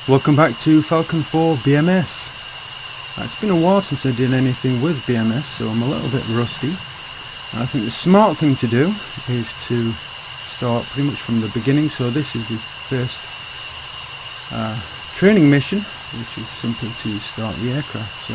Welcome back to Falcon 4 BMS. It's been a while since I did anything with BMS, so I'm a little bit rusty. I think the smart thing to do is to start pretty much from the beginning. So this is the first training mission, which is simply to start the aircraft. So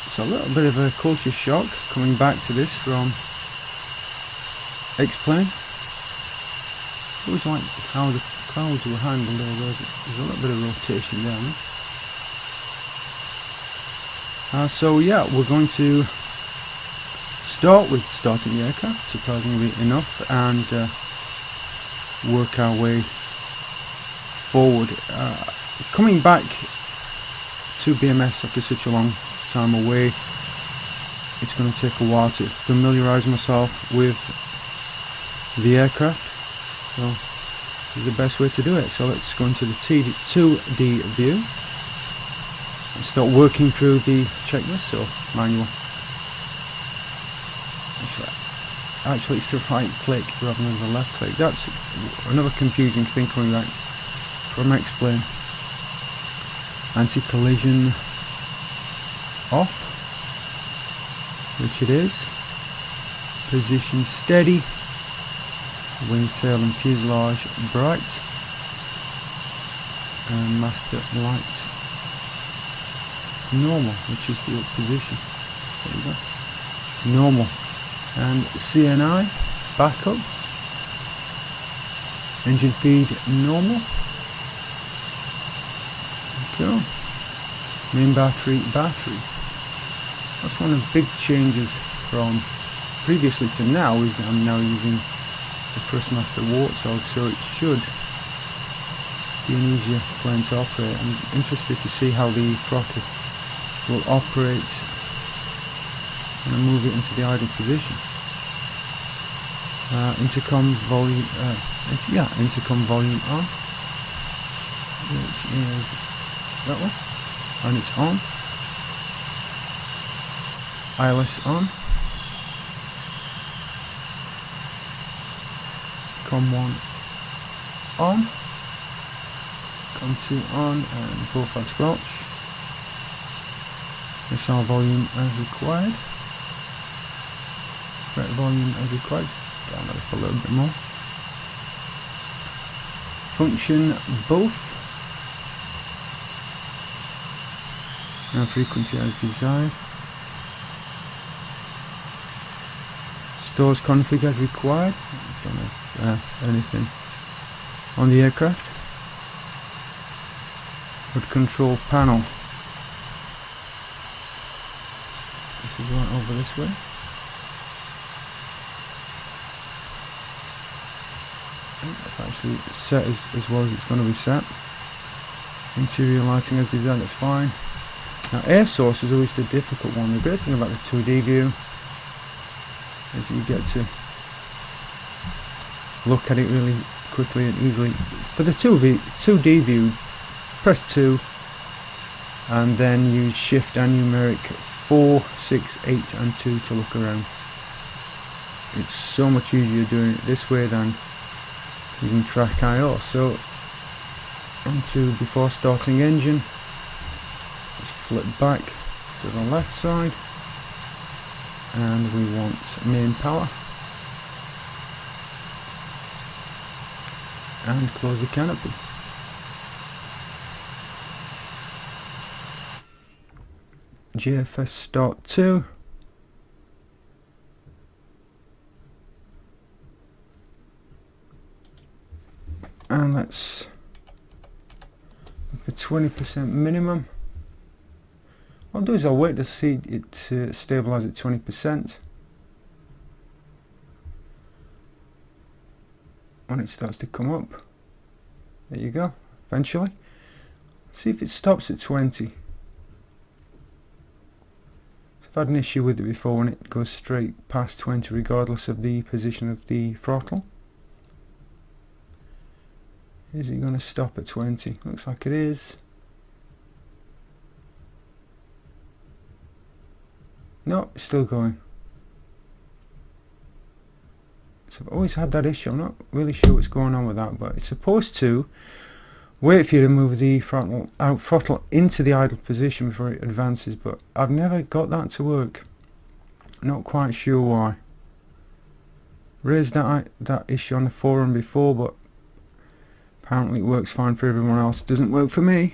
it's a little bit of a culture shock coming back to this from X-Plane. I always like how the clouds were handled. There's a little bit of rotation down there. So yeah, we're going to start with starting the aircraft, surprisingly enough, and work our way forward. Coming back to BMS after such a long time away, it's going to take a while to familiarise myself with the aircraft. So this is the best way to do it. So let's go into the 2D view and start working through the checklist. So manual. Actually it's the right click rather than the left click. That's another confusing thing coming back from X-Plane. Anti-collision off, which it is. Position steady. Wing, tail and fuselage bright, and master light normal, which is the up position. There you go. Normal. And CNI backup. Engine feed normal. Okay. Main battery. That's one of the big changes from previously to now, is that I'm now using the Thrustmaster Warthog, so it should be an easier plane to operate. I'm interested to see how the throttle will operate when I move it into the idle position. Intercom volume, intercom volume on, which is that one, and it's on. ILS on. COM1 on, COM2 on, and profile squelch. Missile volume as required. Threat volume as required. Down that up a little bit more. Function both. And frequency as desired. Stores config as required. Don't know anything on the aircraft. Hood control panel. This is right over this way. That's actually set as well as it's going to be set. Interior lighting as designed, that's fine. Now air source is always the difficult one. The great thing about the 2D view is you get to look at it really quickly and easily. For the 2D view, press 2 and then use shift and numeric 4, 6, 8 and 2 to look around. It's so much easier doing it this way than using track IO. So onto before starting engine, let's flip back to the left side, and we want main power, and close the canopy. GFS start 2. And let's look for 20% minimum. What I'll do is I'll wait to see it stabilise at 20%. When it starts to come up, there you go. Eventually, see if it stops at 20. I've had an issue with it before when it goes straight past 20, regardless of the position of the throttle. Is it going to stop at 20? Looks like it is. No, it's still going. So I've always had that issue. I'm not really sure what's going on with that, but it's supposed to, wait for you to move the throttle into the idle position before it advances, but I've never got that to work. Not quite sure why. Raised that issue on the forum before, but apparently it works fine for everyone else. Doesn't work for me.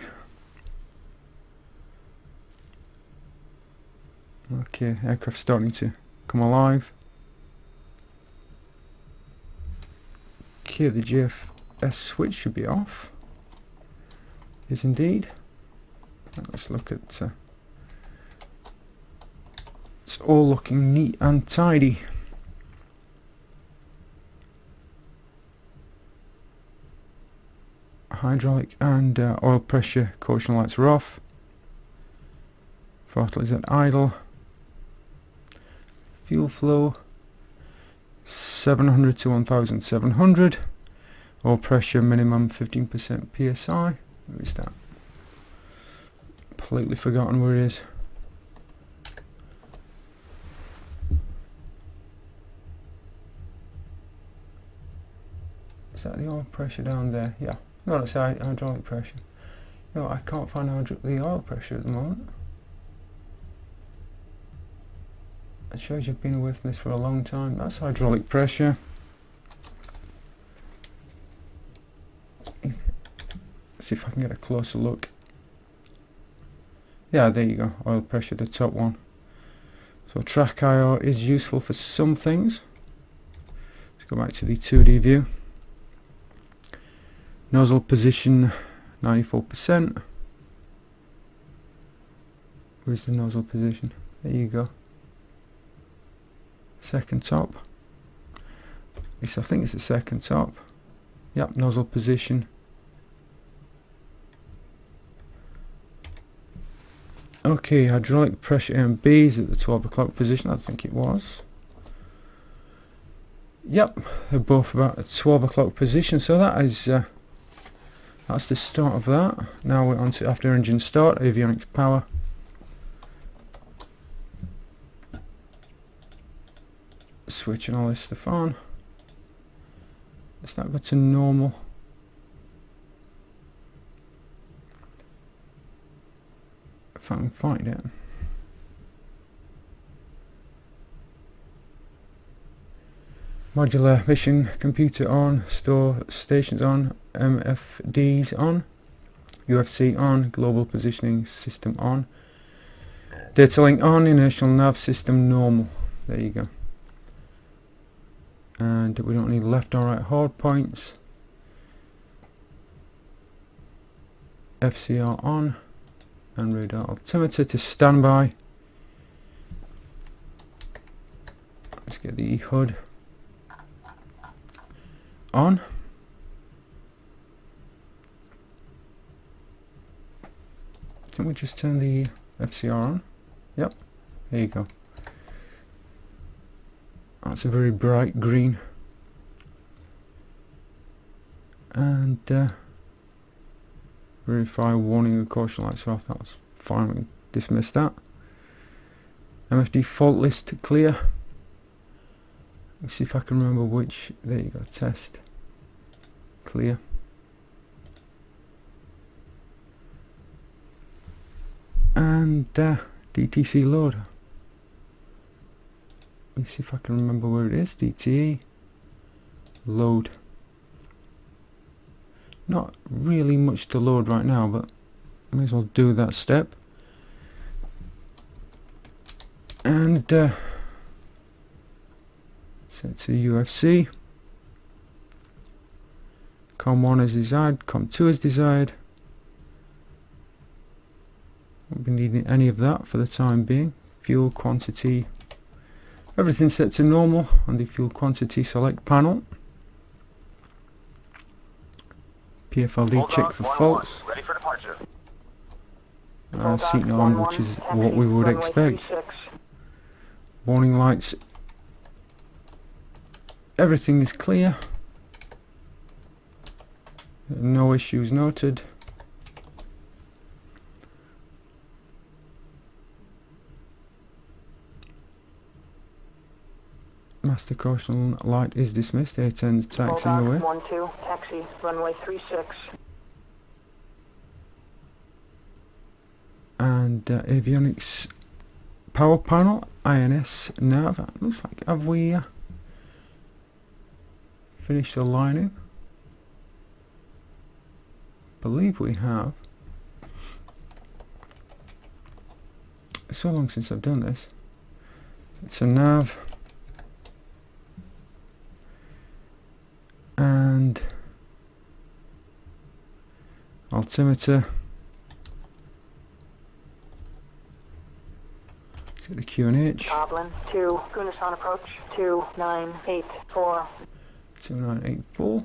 Okay, aircraft starting to come alive. Okay, the GFS switch should be off. Is indeed. Let's look at it's all looking neat and tidy. Hydraulic and oil pressure caution lights are off. Throttle is at idle. Fuel flow 700 to 1700. Oil pressure minimum 15% psi. Where is that? Completely forgotten where it is. Is that the oil pressure down there? Yeah. No, that's hydraulic pressure. No, I can't find the oil pressure at the moment. It shows you've been away from this for a long time. That's hydraulic pressure. See if I can get a closer look. Yeah, there you go. Oil pressure, the top one. So track IR is useful for some things. Let's go back to the 2D view. Nozzle position 94%. Where's the nozzle position? There you go. Second top. I think it's the second top. Yep, nozzle position. Okay, hydraulic pressure MB is at the 12 o'clock position. I think it was. Yep, they're both about at 12 o'clock position. So that is that's the start of that. Now we're on to after engine start, avionics power. Switching all this stuff on. Let's not go to normal. If I can find it. Modular mission computer on, store stations on, MFDs on, UFC on, global positioning system on, data link on, inertial nav system normal. There you go. And we don't need left or right hard points. FCR on and radar altimeter to standby. Let's get the HUD on. Can we just turn the FCR on? Yep, there you go. That's a very bright green. And verify warning and caution lights off. That's fine, we can dismiss that. MFD fault list clear. Let's see if I can remember which. There you go, test clear. And DTC load. Let's see if I can remember where it is. DTE load. Not really much to load right now, but I may as well do that step. And set to UFC. COM1 as desired, COM2 as desired. Won't be needing any of that for the time being. Fuel quantity, everything set to normal on the fuel quantity select panel. PFLD check for faults. Ready for departure. Seat norm, which is what we would expect. Warning lights. Everything is clear. No issues noted. Master caution light is dismissed. A10's taxiing away. 12, taxi, runway 36. and avionics power panel, INS nav. Looks like, have we finished aligning? Believe we have. It's so long since I've done this. It's a nav and altimeter. Let's get the QNH. Goblin 2, Kunsan approach 2984. 2984.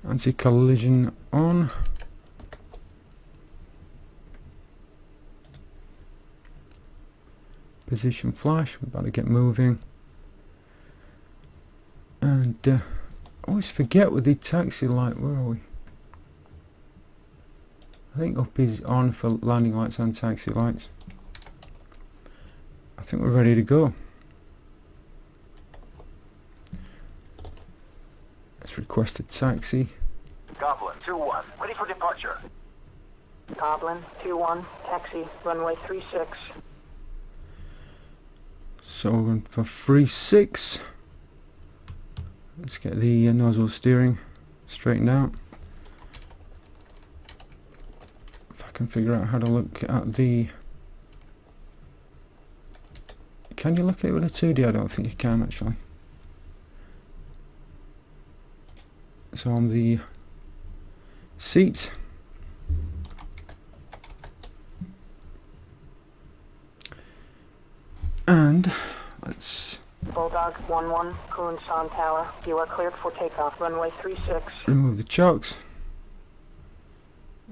Anti-collision on. Position flash, we're about to get moving. And I always forget with the taxi light, where are we? I think up is on for landing lights and taxi lights. I think we're ready to go. Let's request a taxi. Goblin 2-1, ready for departure. Goblin 2-1, taxi, runway 36. So we're going for 36. Let's get the nozzle steering straightened out. If I can figure out how to look at the... Can you look at it with a 2D? I don't think you can actually. So on the seat, and let's Bulldog 1-1, Kunsan Tower. You are cleared for takeoff. Runway 36. remove the chokes,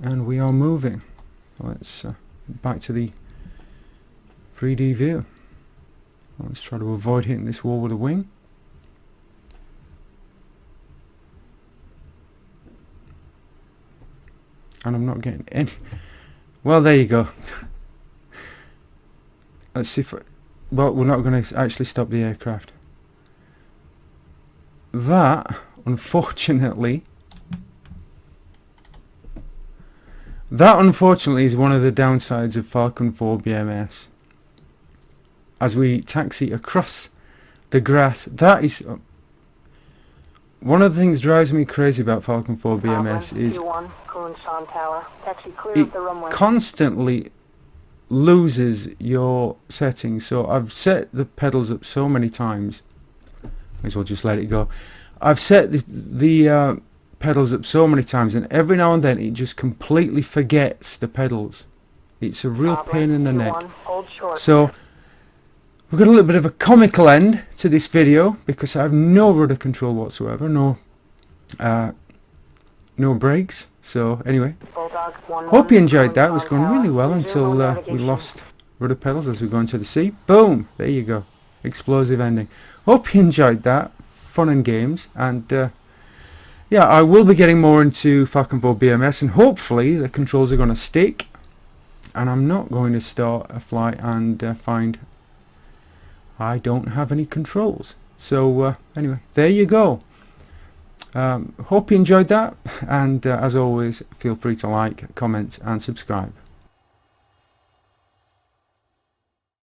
and we are moving. Let's back to the 3D view. Let's try to avoid hitting this wall with a wing. And I'm not getting any. Well, there you go. Let's see if. Well, we're not going to actually stop the aircraft. That, unfortunately, is one of the downsides of Falcon 4 BMS. As we taxi across the grass, that is. One of the things that drives me crazy about Falcon 4 BMS is it constantly loses your settings. So I've set the pedals up so many times. Might as well just let it go. I've set the pedals up so many times, and every now and then it just completely forgets the pedals. It's a real pain in the neck. So we've got a little bit of a comical end to this video because I have no rudder control whatsoever, no brakes. So anyway, hope you enjoyed that. It was going really well until we lost rudder pedals as we go into the sea. Boom! There you go. Explosive ending. Hope you enjoyed that. Fun and games. And yeah, I will be getting more into Falcon 4 BMS, and hopefully the controls are going to stick. And I'm not going to start a flight and find I don't have any controls. So anyway, there you go. Hope you enjoyed that, and as always, feel free to like, comment and subscribe.